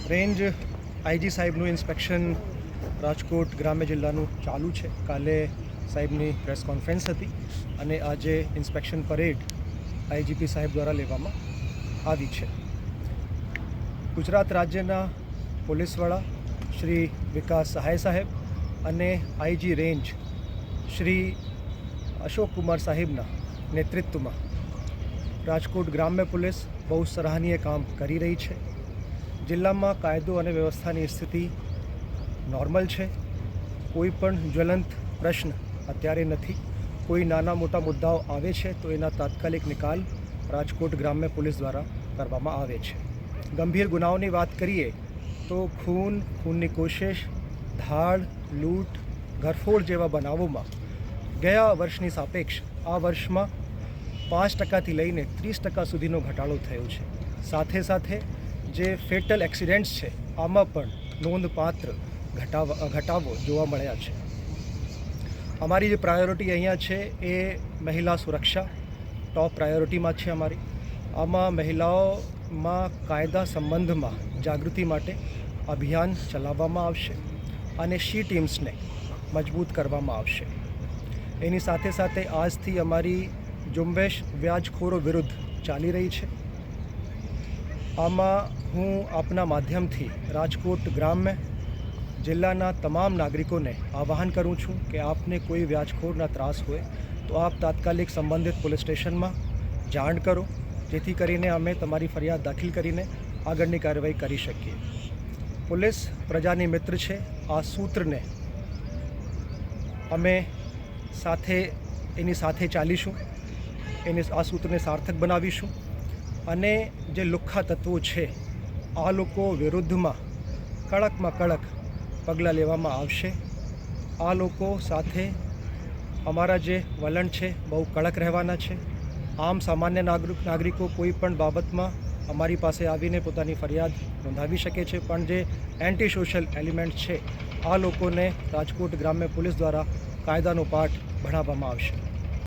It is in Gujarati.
રેન્જ આઈજી સાહેબનું ઇન્સ્પેક્શન રાજકોટ ગ્રામ્ય જિલ્લાનું ચાલુ છે. કાલે સાહેબની પ્રેસ કોન્ફરન્સ હતી અને આજે ઇન્સ્પેક્શન પરેડ આઈજીપી સાહેબ દ્વારા લેવામાં આવી છે. ગુજરાત રાજ્યના પોલીસ વડા શ્રી વિકાસ સહાય સાહેબ અને આઈજી રેન્જ શ્રી અશોક કુમાર સાહેબના નેતૃત્વમાં રાજકોટ ગ્રામ્ય પોલીસ બહુ સરાહનીય કામ કરી રહી છે. જિલ્લામાં કાયદો અને વ્યવસ્થાની સ્થિતિ નોર્મલ છે. કોઈ પણ જ્વલંત પ્રશ્ન અત્યારે નથી. કોઈ નાના મોટા મુદ્દાઓ આવે છે તો એના તાત્કાલિક નિકાલ રાજકોટ ગ્રામ્ય પોલીસ દ્વારા કરવામાં આવે છે. ગંભીર ગુનાઓની વાત કરીએ તો ખૂનની કોશિશ, ધાડ, લૂંટ, ઘરફોડ જેવા બનાવોમાં ગયા વર્ષની સાપેક્ષ આ વર્ષમાં 5% લઈને 30% સુધીનો ઘટાડો થયો છે. સાથે સાથે જે ફેટલ એક્સિડન્ટ્સ છે આમાં પણ નોંધપાત્ર ઘટાવો જોવા મળ્યા છે. અમારી જે પ્રાયોરિટી અહીંયા છે એ મહિલા સુરક્ષા ટોપ પ્રાયોરિટીમાં છે અમારી. આમાં મહિલાઓમાં કાયદા સંબંધમાં જાગૃતિ માટે અભિયાન ચલાવવામાં આવશે અને શી ટીમ્સને મજબૂત કરવામાં આવશે. એની સાથે સાથે આજથી અમારી ઝુંબેશ વ્યાજખોરો વિરુદ્ધ ચાલી રહી છે. આમાં હું આપના માધ્યમથી રાજકોટ ગ્રામ્ય જિલ્લાના તમામ નાગરિકોને આહ્વાન કરું છું કે આપને કોઈ વ્યાજખોરના ત્રાસ હોય તો આપ તાત્કાલિક સંબંધિત પોલીસ સ્ટેશનમાં જાણ કરો, જેથી કરીને અમે તમારી ફરિયાદ દાખલ કરીને આગળની કાર્યવાહી કરી શકીએ. પોલીસ પ્રજાની મિત્ર છે. આ સૂત્રને અમે એની સાથે ચાલીશું, આ સૂત્રને સાર્થક બનાવીશું અને જે લુખ્ખા તત્વો છે આ લોકો વિરુદ્ધમાં કડકમાં કડક પગલાં લેવામાં આવશે. આ લોકો સાથે અમારા જે વલણ છે બહુ કડક રહેવાના છે. આમ સામાન્ય નાગરિકો કોઈ પણ બાબતમાં અમારી પાસે આવીને પોતાની ફરિયાદ નોંધાવી શકે છે, પણ જે એન્ટી સોશિયલ એલિમેન્ટ છે આ લોકોને રાજકોટ ગ્રામ્ય પોલીસ દ્વારા કાયદાનો પાઠ ભણાવવામાં આવશે.